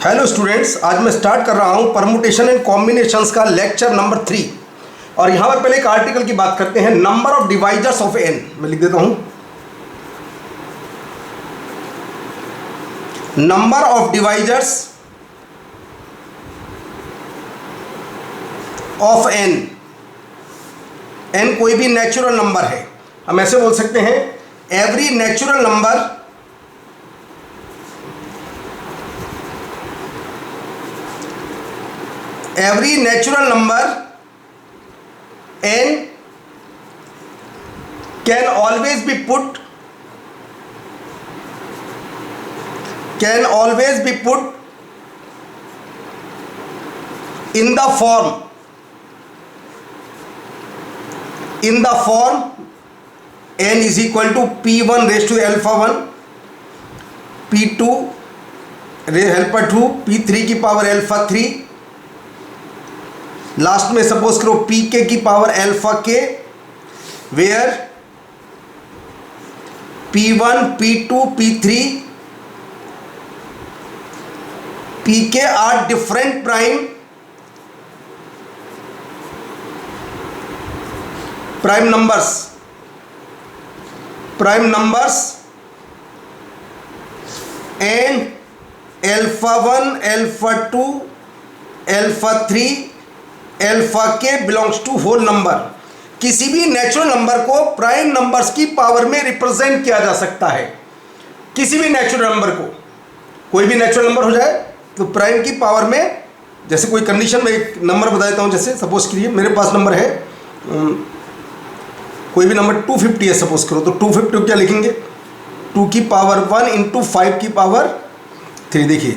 Hello students, आज मैं start कर रहा हूं परमुटेशन एंड कॉम्बिनेशंस का लेक्चर नंबर 3। और यहां पर पहले एक आर्टिकल की बात करते हैं। Number of divisors of N, मैं लिख देता हूं। Number of divisors of N, N कोई भी नेचुरल नंबर है। हम ऐसे बोल सकते हैं every natural number every natural number n can always be put in the form n is equal to p1 raised to the alpha 1, p2 alpha 2, p3 की power alpha 3, last में suppose करो P K की power alpha K, where P1, P2, P3, P K are different prime numbers and alpha 1, alpha 2, alpha 3, alpha K belongs to whole number. किसी भी natural number को prime numbers की power में represent किया जा सकता है। किसी भी नेचुरल नंबर को, कोई भी नेचुरल नंबर हो जाए तो प्राइम की पावर में, जैसे कोई कंडीशन में एक नंबर बता देता हूं। जैसे सपोज कीजिए मेरे पास नंबर है, कोई भी नंबर 250 है सपोज करो, तो 250 क्या लिखेंगे, 2 की पावर 1 इंटू 5 की पावर 3। देखिए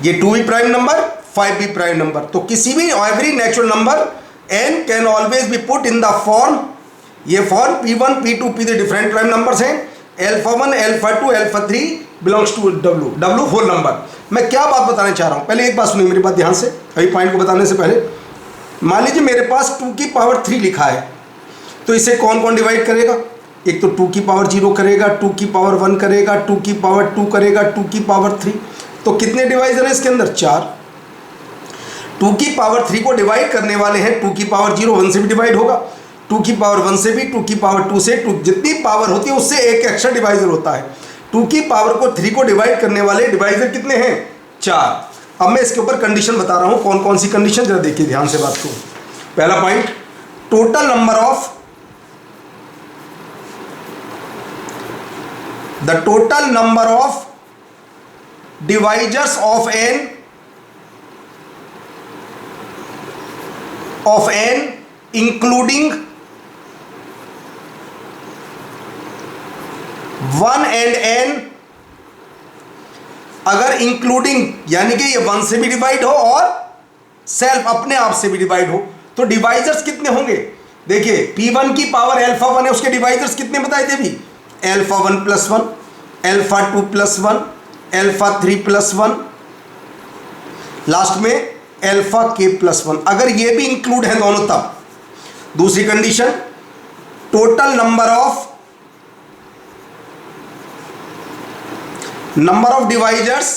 ये 2 भी प्राइम नंबर, 5 भी प्राइम नंबर। तो किसी भी every natural number n can always be put in the form, ये form P1, P2, P3 different prime numbers हैं, alpha 1, alpha 2, alpha 3 belongs to W whole number. मैं क्या बात बताना चाह रहा हूं, पहले एक बात सुनिए मेरी बात ध्यान से, अभी पॉइंट को बताने से पहले। मान लीजिए मेरे पास 2 की पावर 3 लिखा है, तो इसे कौन कौन डिवाइड करेगा? एक तो 2 की पावर 0 करेगा, 2 की पावर 1 करेगा, 2 की पावर 2 करेगा, 2 की पावर 3। तो कितने डिवाइजर है इसके अंदर? 4। 2 की पावर 3 को डिवाइड करने वाले हैं 2 की पावर 0 1 से भी डिवाइड होगा, 2 की पावर 1 से भी, 2 की पावर 2 से, 2 जितनी पावर होती है उससे एक एक्स्ट्रा डिवाइजर होता है। 2 की पावर को 3 को डिवाइड करने वाले डिवाइजर कितने हैं? 4। अब मैं इसके ऊपर कंडीशन बता रहा हूं, कौन कौन सी कंडीशन, जरा देखिए ध्यान से बात को। पहला point, total number of divisors of n including 1 and n। अगर इंक्लूडिंग यानी कि ये 1 से भी डिवाइड हो और सेल्फ अपने आप से भी डिवाइड हो, तो डिवाइजर्स कितने होंगे? देखिए P1 की पावर अल्फा 1 है, उसके डिवाइजर्स कितने बताए थे अभी? अल्फा 1 + 1, अल्फा 2 + 1, अल्फा 3 + 1, लास्ट में अल्फा के + 1। अगर ये भी इंक्लूड है दोनों तब। दूसरी condition, total number of divisors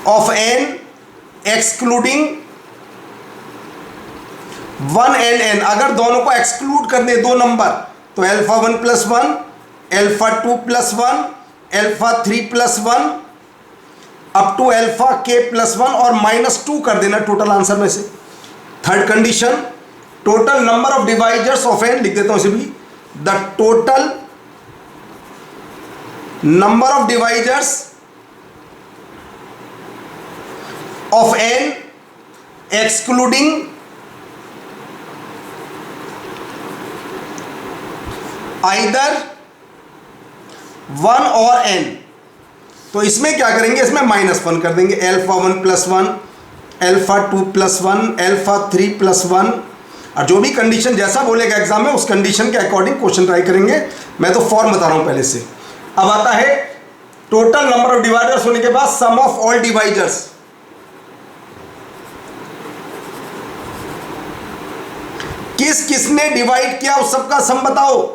of n excluding 1 and n। अगर दोनों को एक्सक्लूड कर दे दो नंबर, तो alpha 1 + 1, alpha 2 + 1, alpha 3 + 1 up to alpha K + 1 और -2 कर देना टोटल आंसर में से। Third condition, total number of divisors of n, लिख देता हूं इसे भी, the total number of divisors of n excluding either 1 और n। तो इसमें क्या करेंगे, इसमें -1 कर देंगे, अल्फा 1 + 1, अल्फा 2 + 1, अल्फा 3 + 1। और जो भी कंडीशन जैसा बोलेगा एग्जाम में, उस कंडीशन के अकॉर्डिंग क्वेश्चन ट्राई करेंगे। मैं तो फॉर्म बता रहा हूं पहले से। अब आता है टोटल नंबर ऑफ डिवाइजर्स होने के बाद सम ऑफ ऑल डिवाइजर्स। किस किसने डिवाइड किया उस सबका सम बताओ।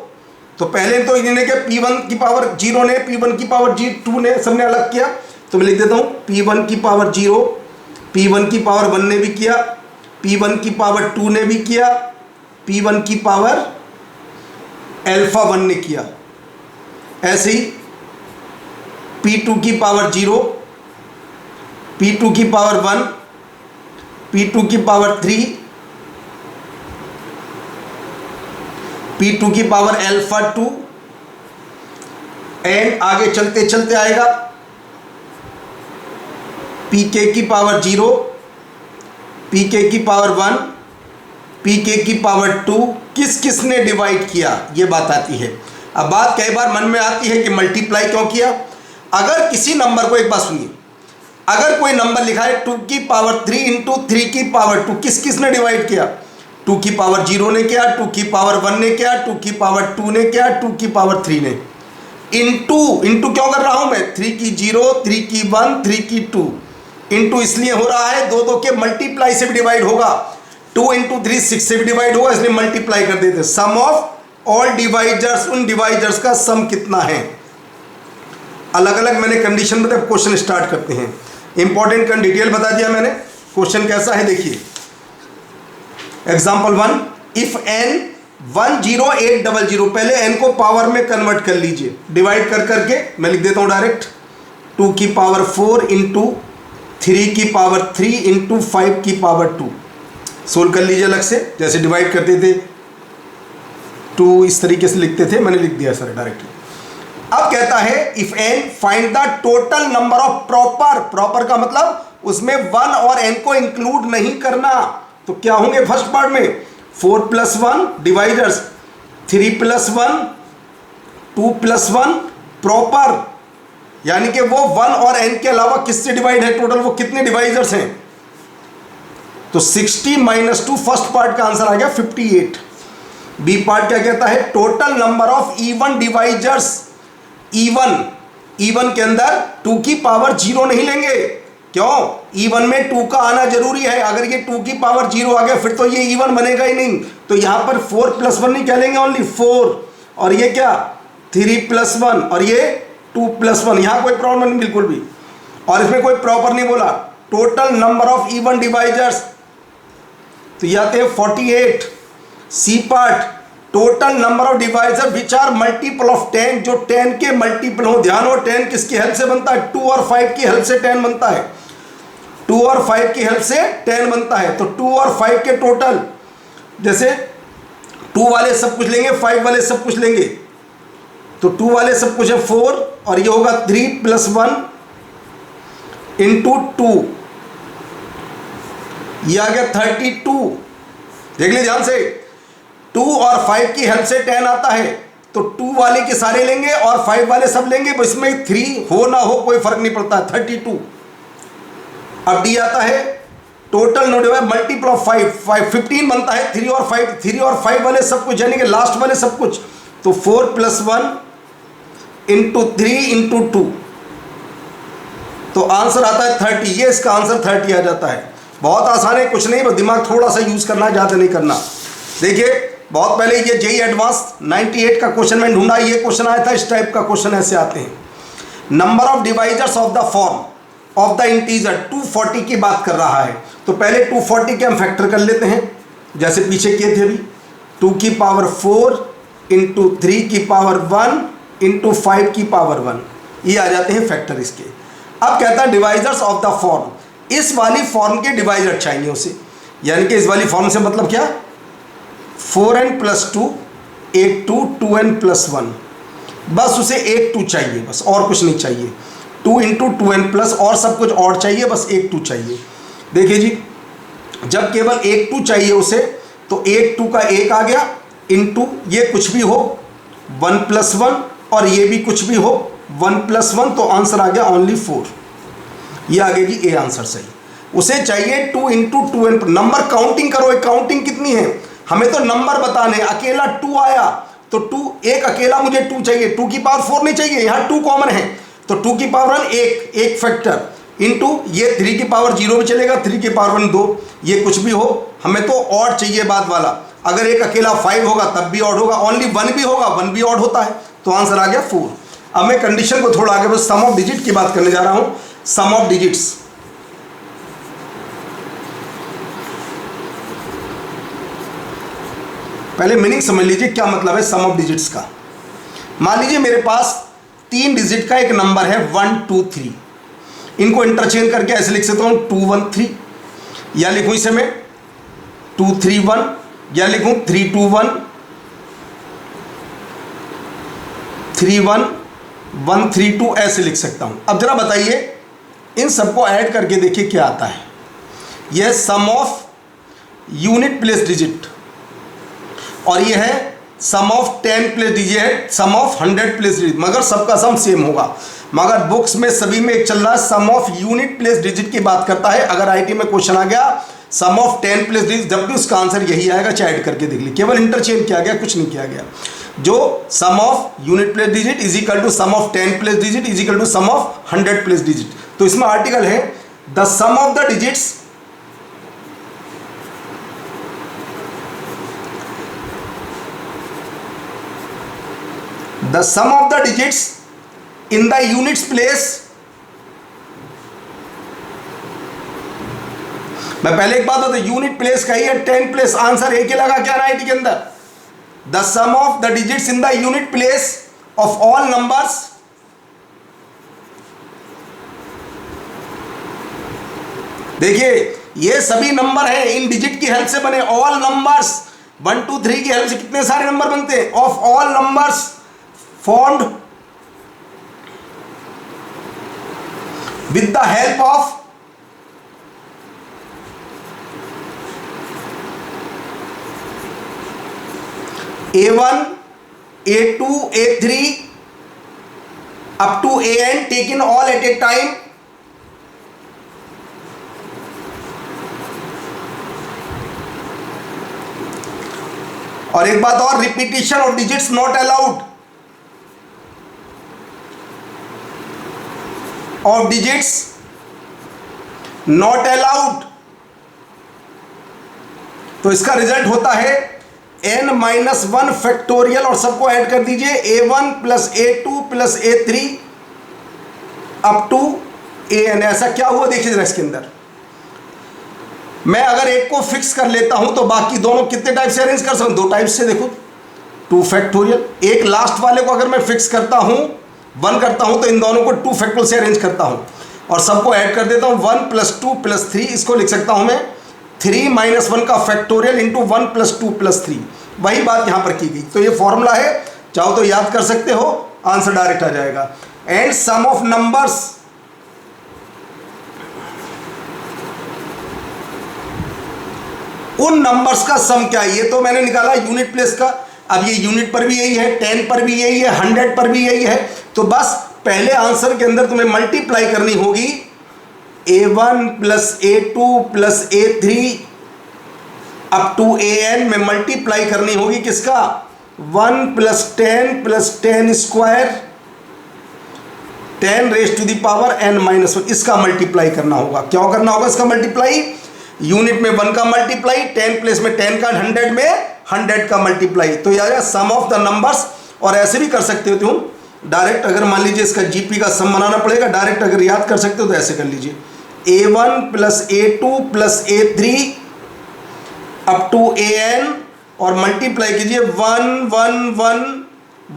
तो पहले तो इन्होंने क्या P1 की पावर 0 ने, P1 की पावर 2 ने सबने अलग किया, तो मैं लिख देता हूँ P1 की पावर 0, P1 की पावर 1 ने भी किया, P1 की पावर 2 ने भी किया, P1 की पावर अल्फा 1 ने किया। ऐसे ही P2 की पावर 0, P2 की पावर 1, P2 की पावर 3, P2 की पावर अल्फा 2, एंड आगे चलते चलते आएगा Pk की पावर 0, Pk की पावर 1, Pk की पावर 2। किस किस ने डिवाइड किया ये बात आती है। अब बात कई बार मन में आती है कि मल्टीप्लाई क्यों किया। अगर किसी नंबर को, एक बात सुनिए, अगर कोई नंबर लिखा है 2 की पावर 3 इंटू 3 की पावर 2, किस किस ने डिवाइड किया? 2 की पावर 0 ने किया, 2 की पावर 1 ने किया, 2 की पावर 2 ने किया, 2 की पावर 3 ने। इंटू क्यों कर रहा हूं मैं? 3 की 0, 3 की 1, 3 की 2। इंटू इसलिए हो रहा है, दो दो के मल्टीप्लाई से भी डिवाइड होगा। 2 इंटू 3 6 से भी डिवाइड होगा, इसलिए मल्टीप्लाई कर देते। सम ऑफ ऑल डिवाइजर्स, उन डिवाइजर्स का सम कितना है। अलग अलग मैंने कंडीशन बताया, क्वेश्चन स्टार्ट करते हैं। इंपॉर्टेंट डिटेल बता दिया मैंने। क्वेश्चन कैसा है देखिए, एग्जाम्पल 1, इफ n 10800, पहले n को पावर में कन्वर्ट कर लीजिए, डिवाइड कर करके मैं लिख देता हूं डायरेक्ट 2 की पावर 4 इंटू 3 की पावर 3 इंटू 5 की पावर 2। सोल्व कर लीजिए अलग से, जैसे डिवाइड करते थे 2 इस तरीके से लिखते थे, मैंने लिख दिया सर डायरेक्टली। अब कहता है if n find the total number of proper का मतलब उसमें 1 और n को इंक्लूड नहीं करना। तो क्या होंगे फर्स्ट पार्ट में 4 + 1 डिवाइजर्स, 3 + 1, 2 + 1 प्रॉपर, यानी कि वो 1 और n के अलावा किससे डिवाइड है टोटल, वो कितने डिवाइजर्स हैं। तो 60 - 2 फर्स्ट पार्ट का आंसर आ गया 58। बी पार्ट क्या कहता है, total number of even divisors. Even के अंदर 2 की पावर 0 नहीं लेंगे, क्यों? इवन में 2 का आना जरूरी है। अगर ये 2 की पावर 0 आ गया फिर तो ये इवन बनेगा ही नहीं। तो यहां पर 4 + 1 नहीं कह लेंगे, ओनली 4, और ये क्या 3 + 1, और ये 2 + 1। यहां कोई प्रॉब्लम नहीं बिल्कुल भी, और इसमें कोई प्रॉपर नहीं बोला। Total number of even divisors, तो ये आते हैं 48। C part, total number of divisor which are multiple of 10, जो 10 के मल्टीपल हो। ध्यान हो, 10 किसकी हेल्प से बनता है? 2 और 5 की हेल्प से 10 बनता है। 2 और 5 की हेल्प से 10 बनता है। तो 2 और 5 के टोटल, जैसे 2 वाले सब कुछ लेंगे, 5 वाले सब कुछ लेंगे, तो 2 वाले सब कुछ है 4, और ये होगा 3 + 1 इंटू 2, ये आ गया 32। देख लीजिए ध्यान से, 2 और 5 की हेल्प से 10 आता है, तो 2 वाले के सारे लेंगे और 5 वाले सब लेंगे, इसमें 3 हो ना हो कोई फर्क नहीं पड़ता, 32। अब डी आता है total no divide multiple of 5 15 बनता है। 3 और 5 वाले सब कुछ, यानी कि लास्ट वाले सब कुछ, तो 4 + 1 इंटू 3 इंटू 2, तो आंसर आता है 30। ये इसका आंसर 30 आ जाता है। बहुत आसान है, कुछ नहीं, बस दिमाग थोड़ा सा यूज करना, ज्यादा नहीं करना। देखिए बहुत पहले ये जेईई एडवांस 98 का क्वेश्चन में ढूंढा, ये क्वेश्चन आया था, इस टाइप का क्वेश्चन ऐसे आते हैं। Number of divisors of the form of the integer 240 की बात कर रहा है। तो पहले 240 के हम फैक्टर कर लेते हैं, जैसे पीछे किए थे अभी। 2 की पावर 4 इंटू 3 की पावर 1 इंटू 5 की पावर 1, ये आ जाते हैं फैक्टर इसके। अब कहता है डिवाइजर्स ऑफ द फॉर्म, इस वाली फॉर्म के डिवाइजर चाहिए उसे, यानी कि इस वाली फॉर्म से मतलब क्या, 4n + 2 एक 2 2n + 1, बस उसे एक 2 चाहिए, बस और कुछ नहीं चाहिए। 2 इंटू 2n प्लस, और सब कुछ और चाहिए, बस एक 2 चाहिए। देखिए जी, जब केवल एक 2 चाहिए उसे, तो एक 2 का 1 आ गया, इंटू ये कुछ भी हो 1 + 1, और ये भी कुछ भी हो 1 + 1, तो आंसर आ गया ओनली 4। ये आ गया जी ए आंसर सही। उसे चाहिए 2 इंटू 2n। नंबर काउंटिंग करो, काउंटिंग कितनी है, हमें तो नंबर बताने। अकेला 2 आया तो 2, एक अकेला मुझे 2 चाहिए, 2 की पावर 4 नहीं चाहिए, यहाँ 2 कॉमन है, तो 2 की पावर 1 एक फैक्टर, इंटू ये 3 की पावर 0 भी चलेगा, 3 की पावर 1 2, ये कुछ भी हो, हमें तो ऑड चाहिए बाद वाला। अगर एक अकेला 5 होगा तब भी ऑड होगा, ओनली 1 भी होगा, 1 भी ऑड होता है, तो आंसर आ गया 4। अब मैं कंडीशन को थोड़ा आगे, बस सम ऑफ डिजिट की बात करने जा रहा हूँ। सम ऑफ डिजिट्स। पहले मीनिंग समझ लीजिए क्या मतलब है सम ऑफ डिजिट्स का। मान लीजिए मेरे पास 3 डिजिट का एक नंबर है 1 2 3, इनको इंटरचेंज करके ऐसे लिख सकता हूँ 2 1 3, या लिखूँ इसे मैं 2 3 1, या लिखूँ 3 2 1 3 1 1 3 2, ऐसे लिख सकता हूँ। अब जरा बताइए इन सबको ऐड करके देखिए क्या आता है। यह सम ऑफ यूनिट प्लेस डिजिट, और ये है सम ऑफ 10 प्लेस डिजिट, है सम ऑफ 100 प्लेस डिजिट, मगर सबका सम सेम होगा। मगर बुक्स में सभी में एक चल रहा है सम ऑफ यूनिट प्लेस डिजिट की बात करता है। अगर आईटी में क्वेश्चन आ गया सम ऑफ 10 प्लेस डिजिट, जब भी उसका आंसर यही आएगा, चाहे ऐड करके देख ली, केवल इंटरचेंज किया गया, कुछ नहीं किया गया। जो sum of unit place digit is equal to sum of 10 place digit is equal to sum of 100 place digit. तो इसमें आर्टिकल है the sum of the digits the sum of the digits in the units place। मैं पहले एक बात बता, unit place का ही है, 10 प्लेस आंसर एक ही लगा क्या राइट के अंदर। The sum of the digits in the unit place of all numbers, देखिए ये सभी नंबर हैं इन डिजिट की हेल्प से बने, ऑल नंबर्स 1 2 3 की हेल्प से कितने सारे नंबर बनते हैं, of all numbers formed with the help of A1, A2, A3 up to AN taken all at a time। और एक बात और, repetition of digits not allowed, of digits not allowed. तो इसका रिजल्ट होता है n-1 फैक्टोरियल, और सबको ऐड कर दीजिए A1 plus A2 plus A3 up to AN। ऐसा क्या हुआ देखिए जरा इसके अंदर, मैं अगर एक को फिक्स कर लेता हूं तो बाकी दोनों कितने टाइप से अरेंज कर सकता हूं, 2 टाइप से। देखो 2 फैक्टोरियल, एक लास्ट वाले को अगर मैं फिक्स करता हूं 1 करता हूं तो इन दोनों को 2 फैक्टोरियल से अरेंज करता हूं और सबको ऐड कर देता हूं 1 प्लस 2 प्लस 3। इसको लिख सकता हूं मैं 3 माइनस 1 का फैक्टोरियल इंटू 1 प्लस 2 प्लस 3। वही बात यहां पर की गई। तो ये फॉर्मूला है, चाहो तो याद कर सकते हो, आंसर डायरेक्ट आ जाएगा। एंड सम ऑफ नंबर्स, उन नंबर्स का सम क्या है, ये तो मैंने निकाला यूनिट प्लेस का। अब ये यूनिट पर भी यही है, 10 पर भी यही है, 100 पर भी यही है। तो बस पहले आंसर के अंदर तुम्हें मल्टीप्लाई करनी होगी A1 plus A2 plus A3 up to AN में मल्टीप्लाई करनी होगी किसका, 1 plus 10 square 10 raise to the power n-1, इसका मल्टीप्लाई करना होगा। क्या करना होगा इसका मल्टीप्लाई, यूनिट में 1 का मल्टीप्लाई, 10 प्लेस में 10 का, 100 में 100 का मल्टीप्लाई। तो यार सम ऑफ द नंबर्स। और ऐसे भी कर सकते हो तुम डायरेक्ट, अगर मान लीजिए इसका जीपी का सम बनाना पड़ेगा, डायरेक्ट अगर याद कर सकते हो तो ऐसे कर लीजिए A1 plus A2 plus A3 up to AN और मल्टीप्लाई कीजिए 1 1 1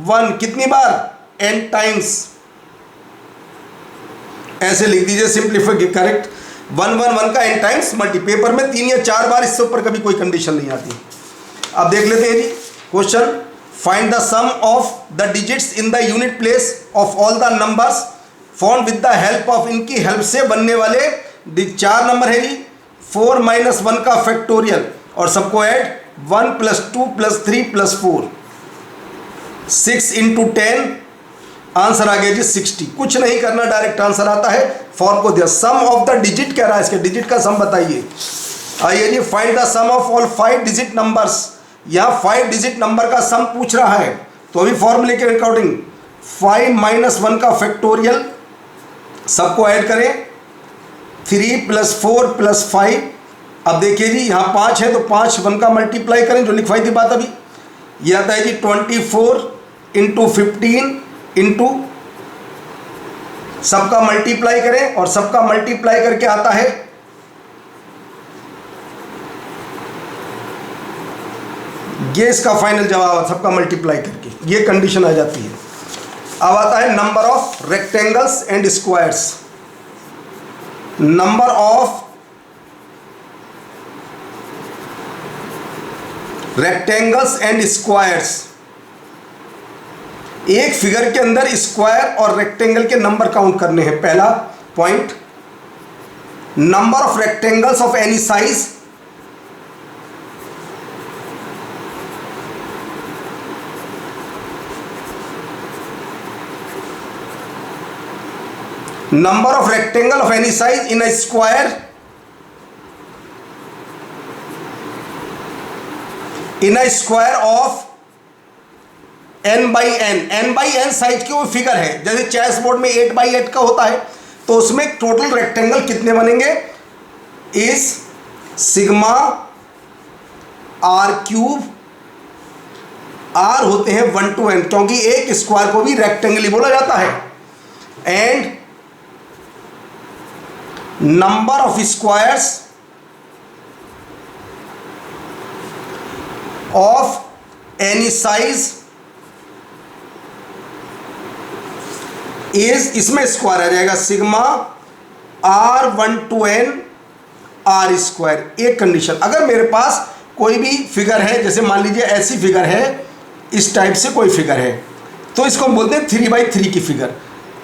1 कितनी बार, n टाइम्स। ऐसे लिख दीजिए सिंप्लीफाई करेक्ट, 1 1 1 का n टाइम्स मल्टी। पेपर में 3 या 4 बार, इससे ऊपर कभी कोई कंडीशन नहीं आती। अब देख लेते हैं जी question. Find the sum of the digits in the unit place of all the numbers found with the help of, इनकी हेल्प से बनने वाले 4 नंबर है जी। 4 माइनस 1 का फैक्टोरियल और सबको add 1 plus 2 plus 3 plus 4, 6 into 10, answer आ गया जी 60। कुछ नहीं करना, डायरेक्ट आंसर आता है। फॉर्म को दिया, सम ऑफ द डिजिट कह रहा है, इसके डिजिट का सम बताइए। आइए जी, find the sum of all 5 digit numbers. यहाँ 5 डिजिट नंबर का सम पूछ रहा है, तो अभी फॉर्मूले के अकॉर्डिंग 5 माइनस 1 का फैक्टोरियल, सबको ऐड करें 3 प्लस 4 प्लस 5। अब देखिए जी यहाँ 5 है तो 5 1 का मल्टीप्लाई करें, जो लिखवाई थी बात अभी। ये आता है जी 24 इंटू 15 इंटू सबका मल्टीप्लाई करें और सबका मल्टीप्लाई करके आता है ये इसका फाइनल जवाब, सबका मल्टीप्लाई करके ये कंडीशन आ जाती है। अब आता है number of rectangles and squares. Number of rectangles and squares, एक फिगर के अंदर स्क्वायर और रेक्टेंगल के नंबर काउंट करने हैं। पहला point, number of rectangles of any size, number of rectangle of any size in a square, in a square of n by n, n by n size की वो figure है। जैसे chess board में 8 by 8 का होता है, तो उसमें टोटल रेक्टेंगल कितने बनेंगे, इस सिग्मा r क्यूब, r होते हैं 1 to n, क्योंकि एक स्क्वायर को भी रेक्टेंगल ही बोला जाता है। And number of squares of any size is, इसमें स्क्वायर आ जाएगा sigma r1 to n r square. एक कंडीशन, अगर मेरे पास कोई भी फिगर है, जैसे मान लीजिए ऐसी फिगर है, इस टाइप से कोई फिगर है, तो इसको हम बोलते हैं 3/3 की फिगर,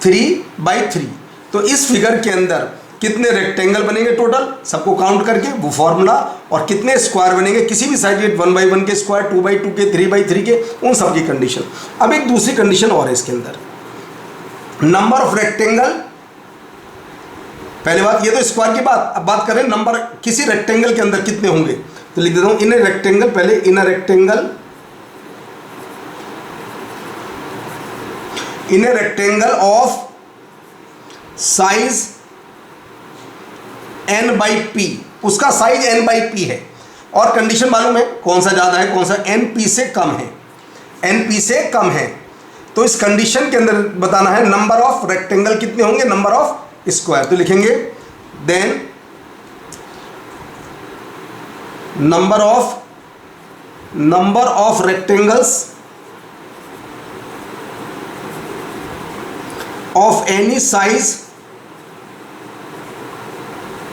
3/3। तो इस फिगर के अंदर कितने रेक्टेंगल बनेंगे टोटल, सबको काउंट करके वो फॉर्मूला, और कितने स्क्वायर बनेंगे किसी भी साइज के, 1/1 के स्क्वायर, 2/2 के, 3/3 के, उन सब की कंडीशन। अब एक दूसरी कंडीशन और है इसके अंदर, नंबर ऑफ रेक्टेंगल, पहले बात ये तो स्क्वायर की बात, अब बात करें नंबर किसी रेक्टेंगल के अंदर कितने होंगे, तो लिख देता हूं इन रेक्टेंगल, पहले in rectangle of size n/p, उसका साइज n/p है, और कंडीशन मालूम है कौन सा ज़्यादा है, कौन सा, np से कम है, np से कम है। तो इस कंडीशन के अंदर बताना है नंबर ऑफ रेक्टेंगल कितने होंगे, नंबर ऑफ स्क्वायर। तो लिखेंगे then number of rectangles of any size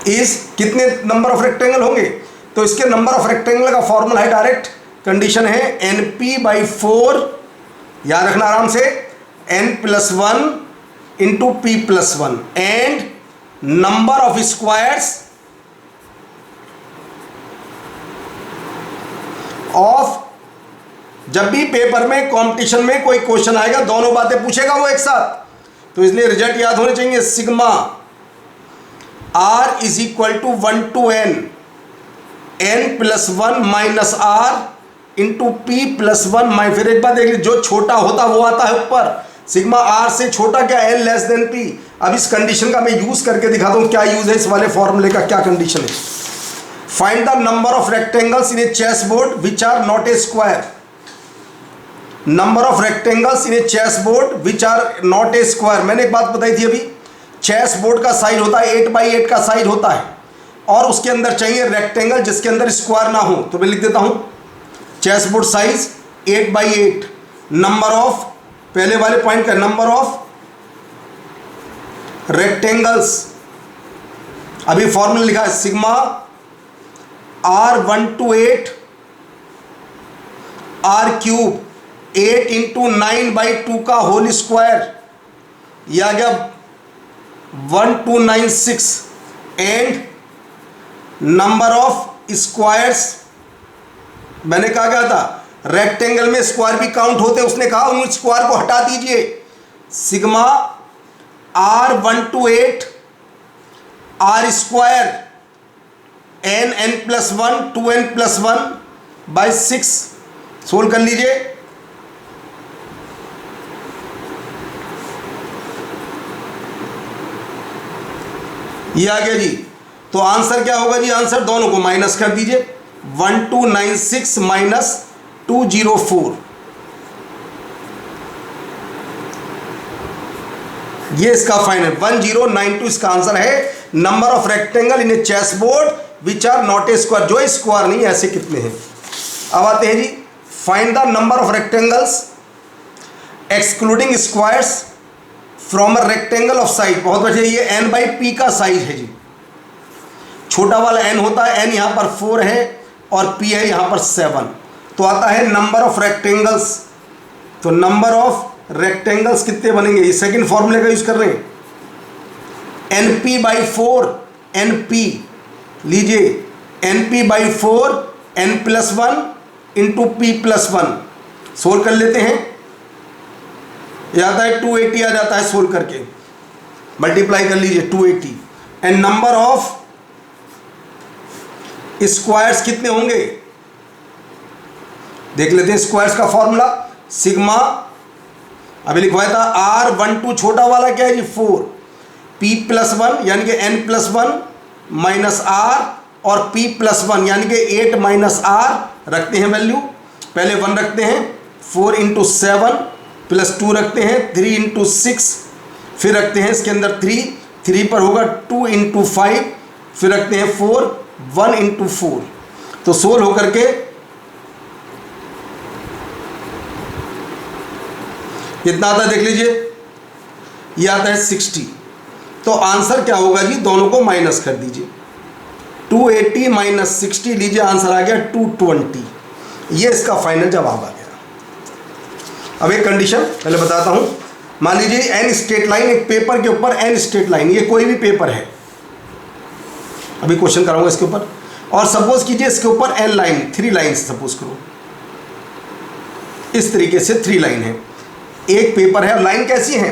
is, कितने नंबर ऑफ रेक्टेंगल होंगे, तो इसके नंबर ऑफ रेक्टेंगल का फॉर्मूला है डायरेक्ट, कंडीशन है np/4, याद रखना आराम से, n+1 into p+1, and number of squares of, जब भी पेपर में कंपटीशन में कोई क्वेश्चन आएगा दोनों बातें पूछेगा वो एक साथ, तो इसलिए रिजल्ट याद होने चाहिए, sigma r is equal to 1 to n, n+1 minus r into p+1 फिर एक बात देख लीजिए, जो छोटा होता वो आता है ऊपर, सिग्मा r से छोटा क्या, n लेस देन p। अब इस कंडीशन का मैं यूज करके दिखाता हूं क्या यूज है इस वाले फॉर्मूले का, क्या कंडीशन है। Find the number of rectangles in a chess board which are not a square, number of rectangles in a chess board which are not a square. मैंने एक बात बताई थी अभी, चेस बोर्ड का साइज होता है 8/8 का साइज होता है, और उसके अंदर चाहिए रेक्टेंगल जिसके अंदर स्क्वायर ना हो, तो मैं लिख देता हूं chess board size 8/8, number of, पहले वाले पॉइंट का नंबर ऑफ रेक्टेंगल्स, अभी फॉर्मूला लिखा है sigma r1 to 8 r³ 8 into 9/2 का होल स्क्वायर, यह आ गया 1296, एंड नंबर ऑफ स्क्वायर्स, मैंने कहा क्या था, रेक्टेंगल में स्क्वायर भी काउंट होते हैं, उसने कहा उन स्क्वायर को हटा दीजिए, sigma r1 to 8 r² n+1 2n+1/6, solve कर लीजिए। ये आ गया जी, तो आंसर क्या होगा जी, आंसर दोनों को माइनस कर दीजिए, 1296 माइनस 204, ये इसका फाइनल 1092 इसका आंसर है। Number of rectangle in a chess board which are not a square, जो स्क्वायर नहीं ऐसे कितने हैं। अब आते हैं जी, find the number of rectangles excluding squares from a rectangle of size. बहुत बढ़िया, ये n बाई पी का साइज है जी। छोटा वाला n होता है, n यहाँ पर 4 है और p है यहाँ पर 7। तो आता है नंबर ऑफ रेक्टेंगल्स। तो नंबर ऑफ रेक्टेंगल्स कितने बनेंगे, ये सेकंड फॉर्मूले का यूज कर रहे हैं, np बाई 4 np, लीजिए np by 4 n plus 1 into P plus 1। Solve कर लेते हैं, ये आता है 280 आ जाता है, सोल्व करके मल्टीप्लाई कर लीजिए 280। एंड नंबर ऑफ स्क्वायर्स कितने होंगे देख लेते हैं। स्क्वायर्स का फॉर्मूला सिग्मा, अभी लिखवाया था r12 छोटा वाला क्या है जी 4, p प्लस 1 यानी कि n प्लस 1 माइनस r और p प्लस 1 यानी कि 8 माइनस r रखते हैं वैल्यू। पहले 1 रखते हैं, 4 इंटू 7 प्लस 2 रखते हैं, 3 इंटू 6 फिर रखते हैं इसके अंदर 3 पर होगा 2 इंटू 5 फिर रखते हैं 4, 1 इंटू 4। तो सोल्व होकर के कितना आता है देख लीजिए, ये आता है 60। तो आंसर क्या होगा जी, दोनों को माइनस कर दीजिए, 280 माइनस 60, लीजिए आंसर आ गया 220। ये इसका फाइनल जवाब आ गया। अब एक कंडीशन पहले बताता हूं, मान लीजिए एन स्ट्रेट लाइन, एक पेपर के ऊपर एन स्ट्रेट लाइन, ये कोई भी पेपर है, अभी क्वेश्चन कराऊंगा इसके ऊपर। और सपोज कीजिए इसके ऊपर एन लाइन, 3 लाइन सपोज करो, इस तरीके से 3 लाइन है, एक पेपर है। लाइन कैसी है,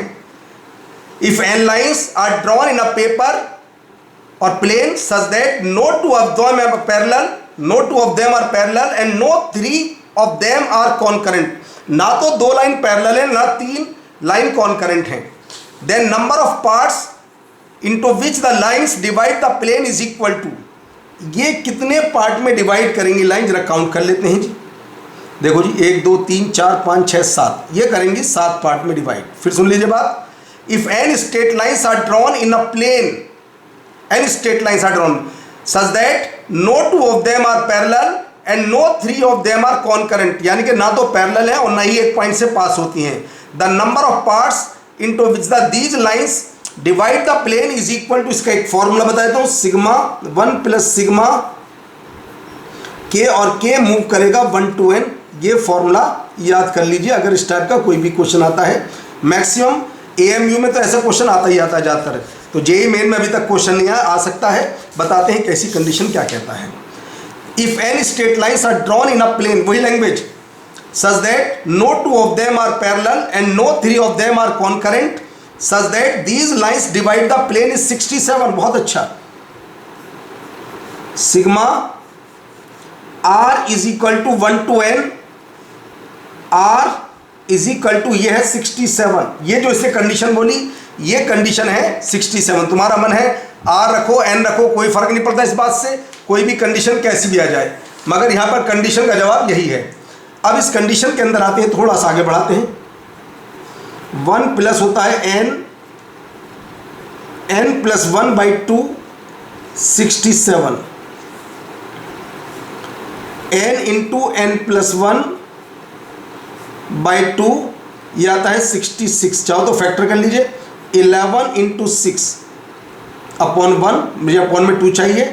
if N lines are drawn in a paper or plane such that no two of them are parallel, no two of them are parallel and no 3 of them are concurrent. ना तो 2 line parallel है, ना 3 line concurrent है। Then number of parts into which the lines divide the plane is equal to, ये कितने part में divide करेंगी line, जरा काउंट कर लेते हैं जी। देखो जी 1 2 3 4 5 6 7, ये करेंगी 7 पार्ट में डिवाइड। फिर सुन लीजिए बात, if n straight lines are drawn in a plane, n straight lines are drawn such that no 2 of them are parallel and no 3 of them are concurrent, यानी कि ना तो पैरेलल है और ना ही एक पॉइंट से पास होती हैं। The number of parts into which the these lines divide the plane is equal to, इसका एक फॉर्मूला बता देता हूं, सिग्मा 1 प्लस सिग्मा के, और के मूव करेगा 1 to n। ये फॉर्मूला याद कर लीजिए, अगर इस टाइप का कोई भी क्वेश्चन आता है। मैक्सिमम एएमयू में तो ऐसा क्वेश्चन आता ही आता है ज़्यादातर, तो जेईई मेन में अभी तक क्वेश्चन नहीं आया, आ सकता है। बताते हैं कैसी कंडीशन क्या कहता है। If n straight lines are drawn in a plane, वही language, such that no 2 of them are parallel and no 3 of them are concurrent such that these lines divide the plane is 67। बहुत अच्छा, sigma r is equal to 1 to n, r is equal to ये है 67। ये जो इससे condition बोली, ये condition है 67। तुम्हारा मन है r रखो n रखो, कोई फर्क नहीं पड़ता इस बात से, कोई भी कंडीशन कैसी भी आ जाए, मगर यहां पर कंडीशन का जवाब यही है। अब इस कंडीशन के अंदर आते हैं, थोड़ा सा आगे बढ़ाते हैं। 1 प्लस होता है n plus 1 by 2 67, n into n plus 1 by 2 ये आता है 66। चाहो तो फैक्टर कर लीजिए, 11 इंटू 6 अपॉन 1, मुझे अपॉन में 2 चाहिए,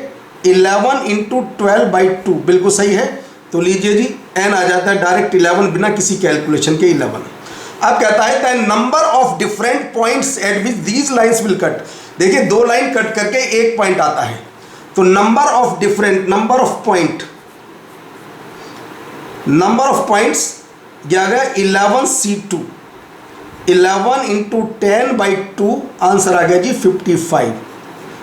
11 इंटू 12 बाई 2, बिल्कुल सही है। तो लीजिए जी n आ जाता है डायरेक्ट 11 बिना किसी कैलकुलेशन के 11। अब कहता है the number of different points at which these lines will cut. देखिए 2 लाइन कट करके एक पॉइंट आता है, तो number of different, number of point, number of points क्या आ गया 11C2, 11 इंटू 10 बाई 2, आंसर आ गया जी 55।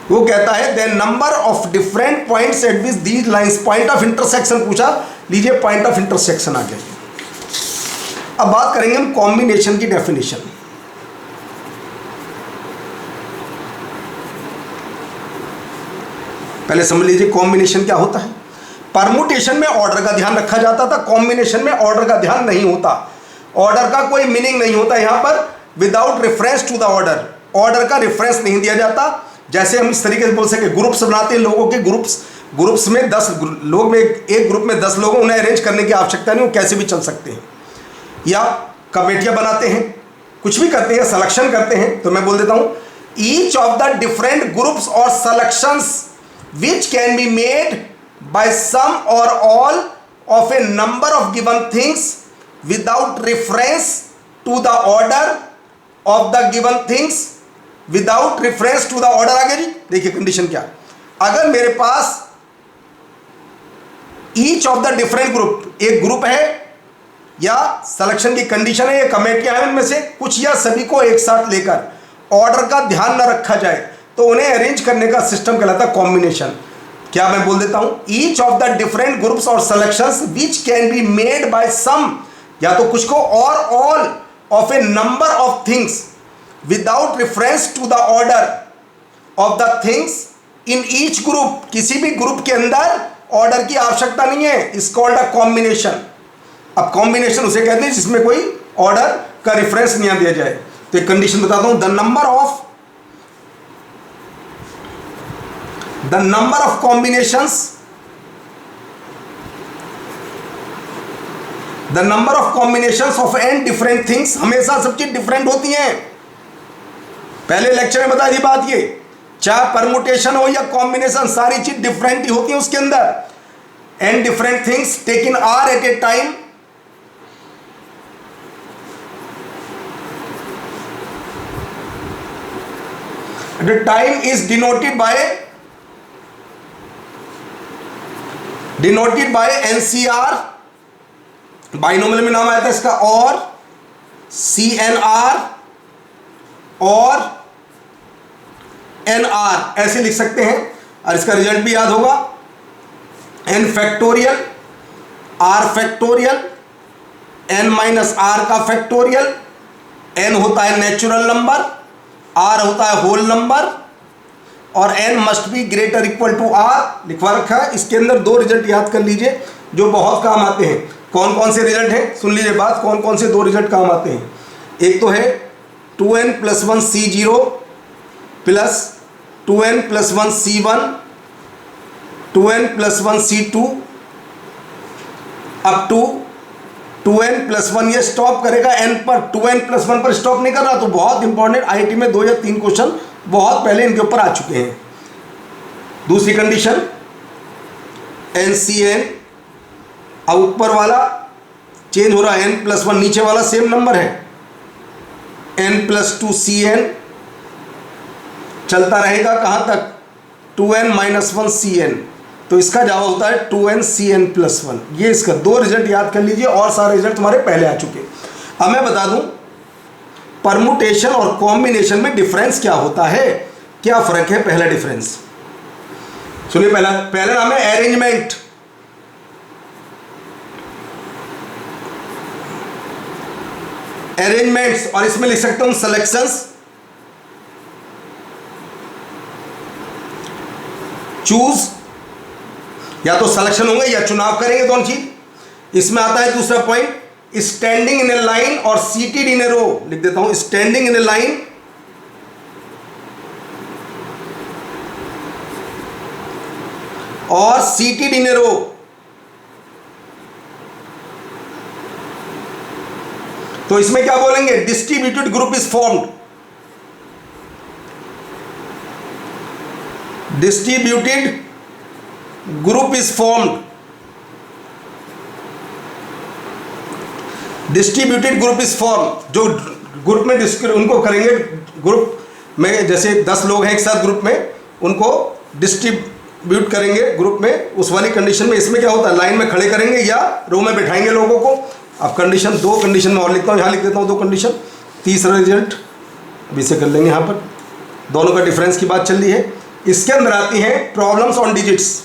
वो कहता है then number of different points at which these lines, point of intersection पूछा, लीजिए पॉइंट ऑफ इंटरसेक्शन आ गया। अब बात करेंगे हम कॉम्बिनेशन की डेफिनेशन। पहले समझ लीजिए कॉम्बिनेशन क्या होता है। परमुटेशन में ऑर्डर का ध्यान रखा जाता था, कॉम्बिनेशन में ऑर्डर का ध्यान नहीं होता, ऑर्डर का कोई मीनिंग नहीं होता यहाँ पर। Without reference to the order, order का रेफरेंस नहीं दिया जाता। जैसे हम इस तरीके से बोल सके, ग्रुप्स बनाते हैं लोगों के, ग्रुप्स में 10 लोग में, एक ग्रुप में 10 लोग, उन्हें अरेंज करने की आवश्यकता नहीं, वो कैसे भी चल सकते हैं। या कमेटियां बनाते हैं, कुछ भी करते हैं, सिलेक्शन करते हैं। तो मैं बोल देता हूं, each of the different groups or selections which can be made by some or all of a number of given things without reference to the order of the given things, without reference to the order. आगे जी देखिए condition क्या, अगर मेरे पास each of the different group, एक group है या सिलेक्शन की कंडीशन है, ये कमेटियां हैं, उनमें से कुछ या सभी को एक साथ लेकर ऑर्डर का ध्यान न रखा जाए तो उन्हें अरेंज करने का सिस्टम कहलाता है कॉम्बिनेशन। क्या मैं बोल देता हूं, each of the different groups or selections which can be made by some, या तो कुछ को, or all of a number of things without reference to the order of the things in each group. किसी भी group के अंदर order की आवश्यकता नहीं है, इज कॉल्ड अ कॉम्बिनेशन। अब कॉम्बिनेशन उसे कहते हैं जिसमें कोई ऑर्डर का रेफरेंस नहीं दिया जाए। तो एक कंडीशन बताता हूं, the number of combinations, the number of combinations of n different things, हमेशा सब चीज डिफरेंट होती हैं। पहले लेक्चर में बताई थी बात, ये चाहे परमुटेशन हो या कॉम्बिनेशन, सारी चीज डिफरेंट ही होती है उसके अंदर। N different things taken r at a time, the time is denoted by NCR, binomial में नाम आया था इसका, और CNR और NR, ऐसे लिख सकते हैं। और इसका रिजल्ट भी याद होगा, n factorial, r factorial, n minus r का फैक्टोरियल, n होता है नेचुरल नंबर, r होता है होल नंबर, और n must be greater equal to r लिखवा रखा है। इसके अंदर 2 रिजल्ट याद कर लीजिए जो बहुत काम आते हैं। कौन कौन से रिजल्ट हैं, सुन लीजिए बात, कौन कौन से 2 रिजल्ट काम आते हैं। एक तो है 2n + 1 C0 plus 2n + 1 C1, 2n + 1 C2 up to 2n + 1। ये स्टॉप करेगा n पर, 2n + 1 पर स्टॉप नहीं कर रहा। तो बहुत इंपॉर्टेंट, आईआईटी में 2 या 3 क्वेश्चन बहुत पहले इनके ऊपर आ चुके हैं। दूसरी कंडीशन NCN, अब ऊपर वाला चेंज हो रहा है, n + 1, नीचे वाला सेम नंबर है, n + 2 CN चलता रहेगा कहां तक, 2n - 1 CN। तो इसका जवाब होता है 2n CN + 1। ये इसका 2 रिजल्ट याद कर लीजिए, और सारे रिजल्ट तुम्हारे पहले आ चुके। अब मैं बता दूं परमुटेशन और कॉम्बिनेशन में डिफरेंस क्या होता है, क्या फर्क है। पहला डिफरेंस सुनिए, पहला नाम है अरेंजमेंट। अरेंजमेंट्स, और इसमें लिख सकता हूं सिलेक्शंस, चूज, या तो सिलेक्शन होंगे या चुनाव करेंगे, दोनों चीज। इसमें आता है दूसरा point, standing in A line और सीटेड इन ए रो। लिख देता हूं, स्टैंडिंग इन ए लाइन और सीटेड इन ए रो। तो इसमें क्या बोलेंगे, distributed group is formed, distributed group is formed, distributed group is form. जो ग्रुप में उनको करेंगे, ग्रुप में जैसे 10 लोग हैं एक साथ ग्रुप में, उनको डिस्ट्रीब्यूट करेंगे ग्रुप में, उस वाली कंडीशन में। इसमें क्या होता है, लाइन में खड़े करेंगे या रो में बैठाएंगे लोगों को। अब कंडीशन 2 कंडीशन में और लिखता हूँ, यहाँ लिख देता हूँ 2 कंडीशन। तीसरा रिजल्ट अभी से कर लेंगे, यहाँ पर दोनों का डिफरेंस की बात चल रही है। इसके अंदर आती हैं प्रॉब्लम्स ऑन डिजिट्स,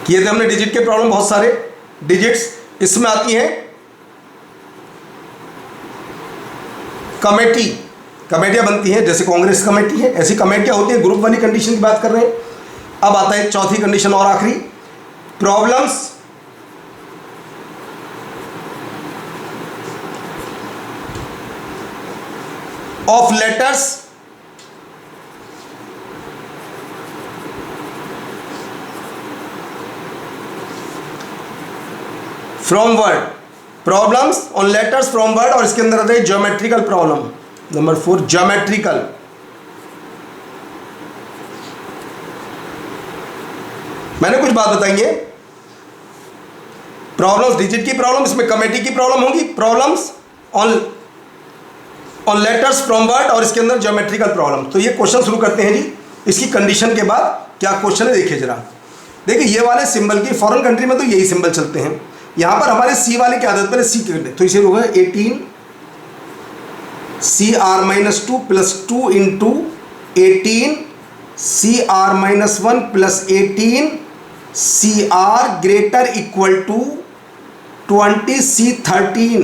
किए थे हमने डिजिट के प्रॉब्लम बहुत सारे डिजिट्स। इसमें आती हैं कमेटी, कमेटियां बनती हैं, जैसे कांग्रेस कमेटी है, ऐसी कमेटियां होती हैं। ग्रुप वाली कंडीशन की बात कर रहे हैं। अब आता है चौथी कंडीशन और आखिरी, problems of letters from word, problems on letters from word, और इसके अंदर आता है ज्योमेट्रिकल प्रॉब्लम। Number 4 geometrical. मैंने कुछ बात बताई है, प्रॉब्लम्स डिजिट की प्रॉब्लम, इसमें कमेटी की प्रॉब्लम होगी, problems on letters from word, और इसके अंदर ज्योमेट्रिकल प्रॉब्लम। तो ये क्वेश्चन शुरू करते हैं जी। इसकी कंडीशन के बाद क्या क्वेश्चन है देखिए जरा। देखिए ये वाले सिंबल की फॉरेन कंट्री में तो यही सिंबल चलते हैं। यहां पर हमारे सी वाले की आदत, पहले सी कर ले, तो इसे होगा 18 CR-2 plus 2 into 18 CR-1 plus 18 CR greater equal to 20 C13।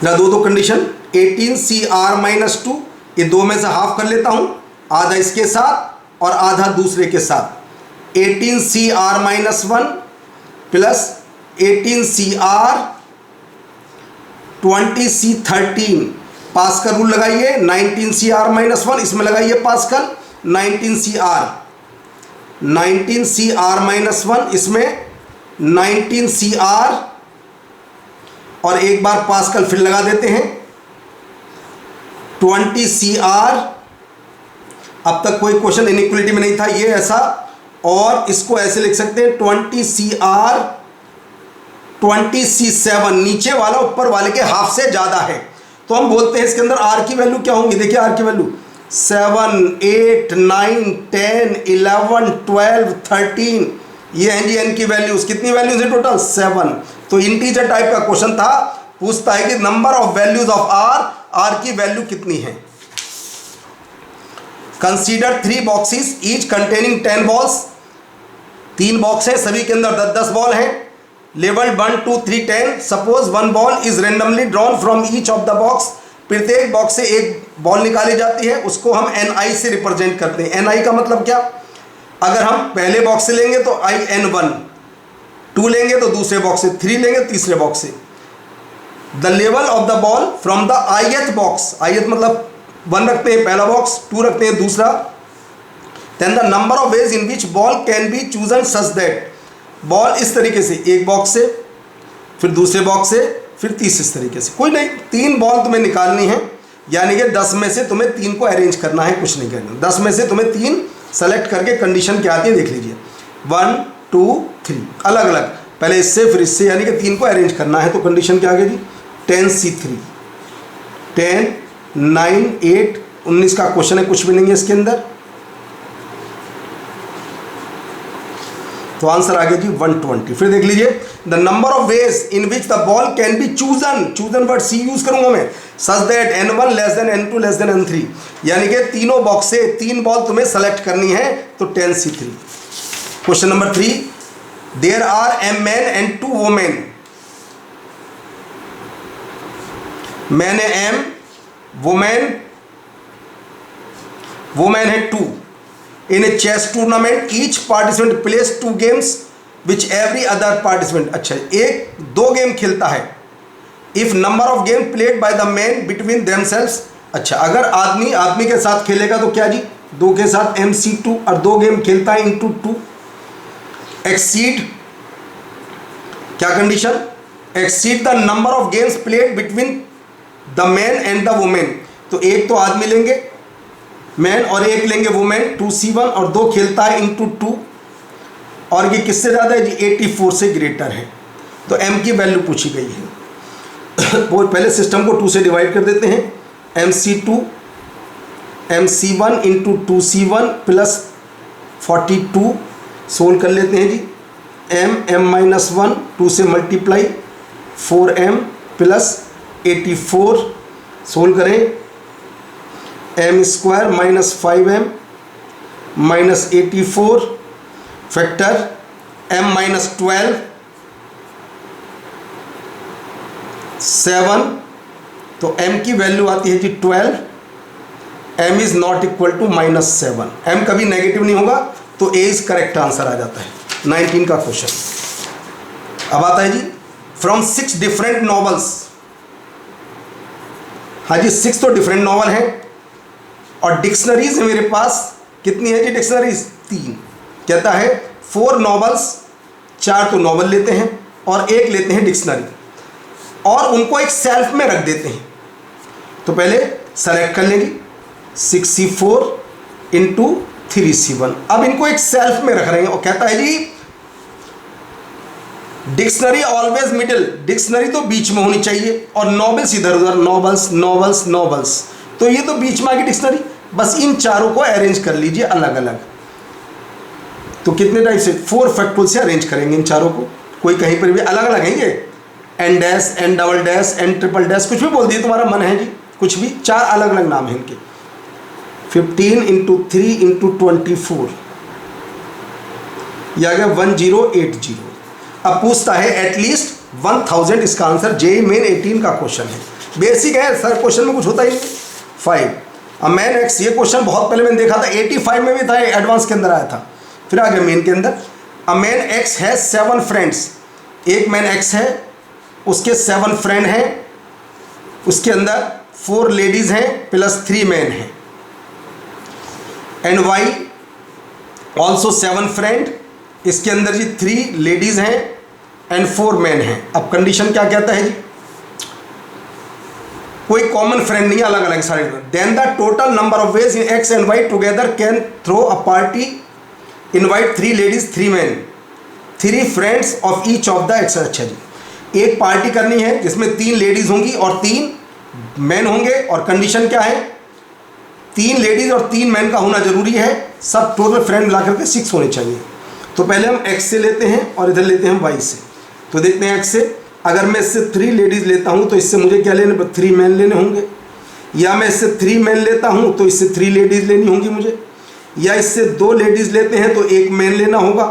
दो कंडीशन, 18 CR-2, ये दो में से हाफ कर लेता हूं, आधा इसके साथ और आधा दूसरे के साथ। 18 CR-1 plus 18 CR 20 C13। Pascal rule लगाइए, 19 CR-1, इसमें लगाइए पास्कल 19 CR-1, इसमें 19 CR, और एक बार पास्कल फिर लगा देते हैं 20 CR। अब तक कोई क्वेश्चन इनइक्वलिटी में नहीं था, ये ऐसा, और इसको ऐसे लिख सकते हैं 20 CR 20 C7, नीचे वाला ऊपर वाले के हाफ से ज्यादा है। तो हम बोलते हैं इसके अंदर R की वैल्यू क्या होंगी, देखिए R की वैल्यू 7 8 9 10 11 12 13, ये हैं जी n की वैल्यूज। कितनी वैल्यूज है टोटल? 7। तो इंटीजर टाइप का क्वेश्चन था, पूछता है कि number of values of R की वैल्यू कितनी है। Consider 3 boxes each containing 10 balls, 3 box है, सभी के अंदर 10-10 बॉल हैं। Labelled 1 2 3 10। Suppose 1 ball is randomly drawn from each of the box, प्रत्येक बॉक्स से एक बॉल निकाली जाती है, उसको हम NI से रिप्रेजेंट करते हैं। NI का मतलब क्या, अगर हम पहले बॉक्स से लेंगे तो IN1, 2 लेंगे तो दूसरे बॉक्स से, 3 लेंगे तीसरे बॉक्स से। The level of the ball from the ith box, ith मतलब 1 रखते हैं पहला बॉक्स, 2 रखते हैं दूसरा। Then the number of ways in which ball can be chosen such that, ball इस तरीके से, एक बॉक्स से, फिर दूसरे बॉक्स से, फिर तीसरे इस तरीके से, कोई नहीं, 3 बॉल तुम्हें निकालनी है, यानी कि 10 में से तुम्हें 3 को अरेंज करना है, कुछ नहीं करना। 10 में से तुम्हें 3 सेलेक्ट करके कंडीशन क्या आती है देख लीजिए, 1 2 3 अलग अलग, पहले इससे फिर इससे, यानी कि 3 को अरेंज करना है। तो कंडीशन क्या आ गई जी, 10 C3, 10 9 8 19 का क्वेश्चन है, कुछ भी नहीं है इसके अंदर। तो आंसर आ गया जी 120। फिर देख लीजिए, the number of ways in which the ball can be chosen word C use करूंगा मैं, such that N1 less than N2 less than N3, यानी कि तीनों बॉक्स से 3 बॉल तुम्हें सेलेक्ट करनी है, तो 10 C3। Question number 3, there are a man and 2 women, man है M, वुमेन है 2। In a chess tournament, each participant plays 2 games which every other participant, अच्छा एक 2 गेम खेलता है। If number of game played by the men between themselves, अच्छा अगर आदमी के साथ खेलेगा तो क्या जी, 2 के साथ MC2, और 2 गेम खेलता है इंटू 2। Exceed, क्या condition, exceed the number of games played between the man and the woman, तो एक तो आदमी लेंगे मैन और एक लेंगे वुमेन, 2C1, और 2 खेलता है इंटू 2, और ये किससे ज़्यादा है जी, 84 से ग्रेटर है। तो M की वैल्यू पूछी गई है। वो पहले सिस्टम को 2 से डिवाइड कर देते हैं, MC1 into 2C1 plus 42, solve कर लेते हैं जी। M-1 2 से मल्टीप्लाई 4M प्लस 84, सोल्व करें, M square minus 5M minus 84 factor M minus 12 7, तो M की वैल्यू आती है जी 12। M is not equal to -7, M कभी नेगेटिव नहीं होगा, तो A इज करेक्ट आंसर आ जाता है। 19 का क्वेश्चन अब आता है जी, फ्रॉम 6 डिफरेंट नॉवेल्स, हाँ जी 6 तो डिफरेंट नॉवल हैं, और डिक्शनरीज है मेरे पास, कितनी है जी डिक्शनरीज? 3। कहता है 4 नॉवल्स, 4 तो नॉवल लेते हैं और 1 लेते हैं डिक्शनरी, और उनको एक सेल्फ में रख देते हैं। तो पहले सेलेक्ट कर लेंगे 6C4 इंटू 3C1। अब इनको एक सेल्फ में रख रहे हैं, और कहता है जी डिक्शनरी ऑलवेज मिडिल, डिक्शनरी तो बीच में होनी चाहिए, और नॉवेल्स इधर उधर, नॉवेल्स नॉवेल्स नॉवेल्स, तो ये तो बीच में आ गई डिक्शनरी। बस इन चारों को अरेंज कर लीजिए अलग अलग। तो कितने टाइप से? 4 फैक्टोरियल से अरेंज करेंगे इन चारों को, कोई कहीं पर भी अलग अलग है, ये n dash, n double dash, n triple dash, कुछ भी बोल दिए, तुम्हारा मन है जी, कुछ भी, 4 अलग अलग नाम हैं इनके। 15 इंटू 3 इंटू 24, यह आ गया 1080। अब पूछता है एटलीस्ट 1000, इसका आंसर जेईई मेन 18 का क्वेश्चन है, बेसिक है सर, क्वेश्चन में कुछ होता ही नहीं। 5 अ मैन एक्स, ये क्वेश्चन बहुत पहले मैंने देखा था, 85 में भी था, एडवांस के अंदर आया था। फिर आ गया मेन के अंदर, a man x has 7 friends, एक मैन एक्स है, उसके 7 फ्रेंड हैं, उसके अंदर 4 लेडीज हैं प्लस 3 मैन हैं, एंड वाई ऑल्सो 7 फ्रेंड, इसके अंदर जी 3 लेडीज हैं एंड 4 मैन हैं। अब कंडीशन क्या कहता है जी? कोई कॉमन फ्रेंड नहीं है, अलग अलग सारे। Then the total number of ways in X and Y together can throw a party, invite 3 ladies 3 man 3 friends of each of the X. अच्छा जी, एक पार्टी करनी है जिसमें 3 लेडीज होंगी और 3 मैन होंगे, और कंडीशन क्या है? 3 लेडीज और 3 मैन का होना जरूरी है, सब टोटल फ्रेंड मिलाकर के 6 होने चाहिए। तो पहले हम एक्स से लेते हैं और इधर लेते हैं वाई से। तो देखते हैं एक्स से, अगर मैं इससे 3 लेडीज़ लेता हूं तो इससे मुझे क्या लेने? 3 मैन लेने होंगे, या मैं इससे 3 मैन लेता हूं तो इससे 3 लेडीज़ लेनी होंगी मुझे, या इससे 2 लेडीज़ लेते हैं तो 1 मैन लेना होगा,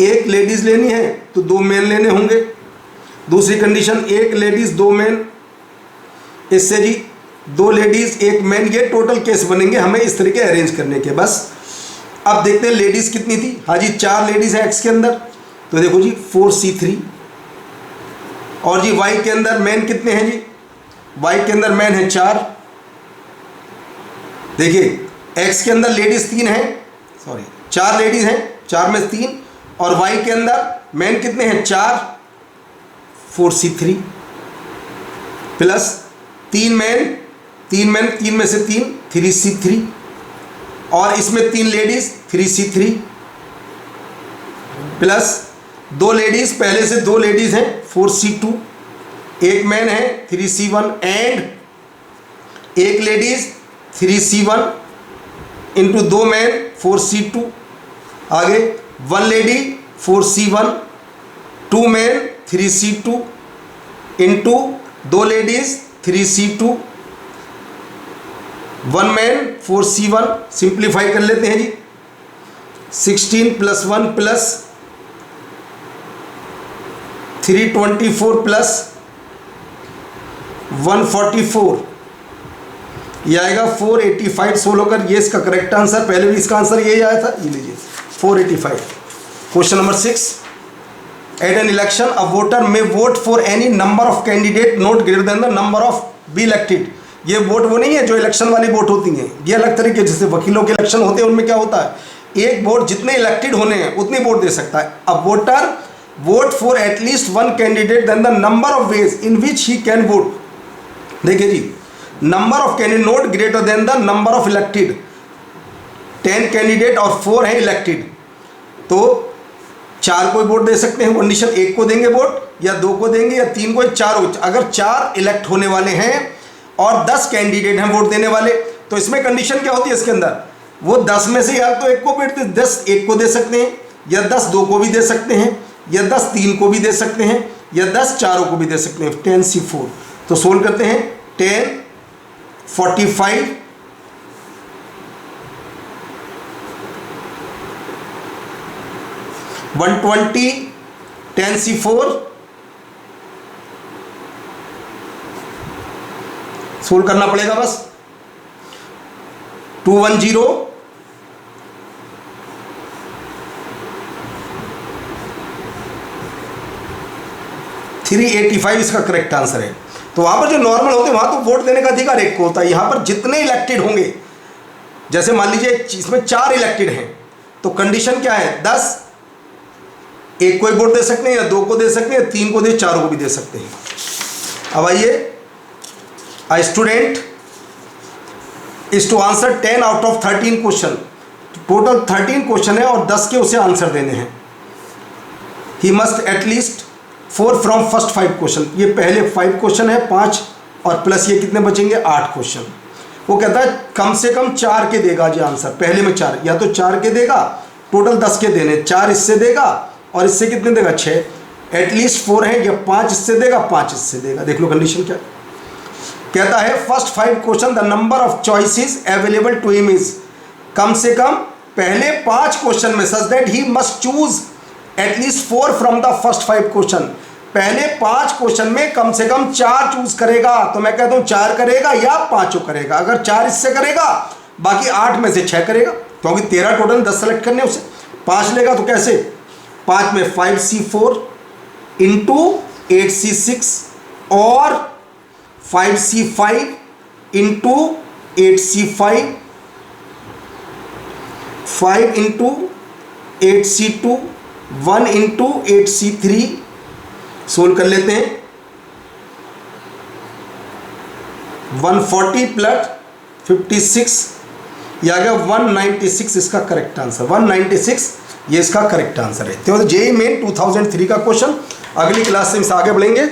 1 लेडीज़ लेनी है तो 2 मैन लेने होंगे। दूसरी कंडीशन 1 लेडीज़ 2 मैन, इससे जी 2 लेडीज़ 1 मैन, ये टोटल केस बनेंगे हमें इस तरीके अरेंज करने के। बस अब देखते हैं लेडीज़ कितनी थी। हाँ जी 4 लेडीज़ हैं एक्स के अंदर, तो देखो जी 4C3, और जी वाई के अंदर मैन कितने हैं जी? वाई के अंदर मैन है 4। देखिए एक्स के अंदर लेडीज़ 3 हैं, सॉरी 4 लेडीज़ हैं, 4 में 3, और वाई के अंदर मैन कितने हैं? 4, 4C3 प्लस 3 मैन, 3 में से 3, 3C3, और इसमें 3 लेडीज़ 3C3 प्लस 2 लेडीज़, पहले से 2 लेडीज़ हैं 4C2, 1 मैन है 3C1, and 1 ladies 3C1 into 2 man 4C2, आगे 1 lady 4C1, 2 man 3C2 into 2 ladies 3C2, 1 man 4C1, simplify कर लेते हैं जी, 16 प्लस 1 प्लस 324 प्लस 144, ये आएगा 485। सोल्व होकर ये इसका करेक्ट आंसर, पहले भी इसका आंसर यही आया था, ये लीजिए 485। Question number 6, at an election a voter may vote for any number of candidate not greater than the number of be elected. ये वोट वो नहीं है जो इलेक्शन वाली वोट होती हैं, ये अलग तरीके, जैसे वकीलों के इलेक्शन होते हैं उनमें क्या होता है, एक वोट जितने इलेक्टेड होने हैं उतनी वोट दे सकता है। अब voter vote for at least 1 candidate then the number of ways in which he can vote. देखिए जी, number of candidate not greater than the number of elected, 10 candidate और 4 हैं इलेक्टेड, तो 4 को वोट दे सकते हैं, कंडीशन 1 को देंगे वोट, या 2 को देंगे, या 3 को, या 4 को। अगर 4 इलेक्ट होने वाले हैं और 10 कैंडिडेट हैं वोट देने वाले, तो इसमें कंडीशन क्या होती है इसके अंदर, वो 10 में से या तो 1 को वोट 10 1 को दे सकते हैं, या 10 2 को भी दे सकते हैं, या 10 3 को भी दे सकते हैं, या 10 4 को भी दे सकते हैं। 10C4, तो सोल्व करते हैं, 10 45 120 10C4, सोल्व करना पड़ेगा बस, 210 385 इसका करेक्ट आंसर है। तो वहाँ पर जो नॉर्मल होते हैं वहाँ तो वोट देने का अधिकार एक को होता है, यहाँ पर जितने इलेक्टेड होंगे, जैसे मान लीजिए इसमें 4 इलेक्टेड हैं तो कंडीशन क्या है, 10, एक को एक वोट दे सकते हैं या 2 को दे सकते हैं या 3 को दे, 4 को भी दे सकते हैं। अब आइए, a student is to answer 10 out of 13 question, total 13 question है और 10 के उसे आंसर देने हैं। He must at least 4 from first 5 question, ये पहले 5 क्वेश्चन है, 5 और प्लस ये कितने बचेंगे, 8 क्वेश्चन। वो कहता है कम से कम 4 के देगा जी आंसर, पहले में 4, या तो 4 के देगा, टोटल 10 के देने, 4 इससे देगा और इससे कितने देगा, 6, एटलीस्ट 4 है, या 5 इससे देगा, 5 इससे देगा। देख लो कंडीशन क्या कहता है, first 5 question the number of choices available to him is, कम से कम पहले 5 क्वेश्चन में, such that he must choose at least 4 from the first 5 question, पहले 5 क्वेश्चन में कम से कम 4 चूज करेगा। तो मैं कहता हूं 4 करेगा या 5 करेगा, अगर 4 इससे करेगा बाकी 8 में से 6 करेगा, क्योंकि 13 टोटल 10 सेलेक्ट करने उसे, 5 लेगा तो कैसे, 5 में 5C4 इंटू 8C6 और 5C5 into 8C5, 5 into 8C2, 1 into 8C3, solve कर लेते हैं, 140 प्लस 56, यह आ गया 196 इसका करेक्ट आंसर, 196 ये इसका करेक्ट आंसर है। तो जेईई मेन 2003 का क्वेश्चन। अगली क्लास से हम आगे बढ़ेंगे।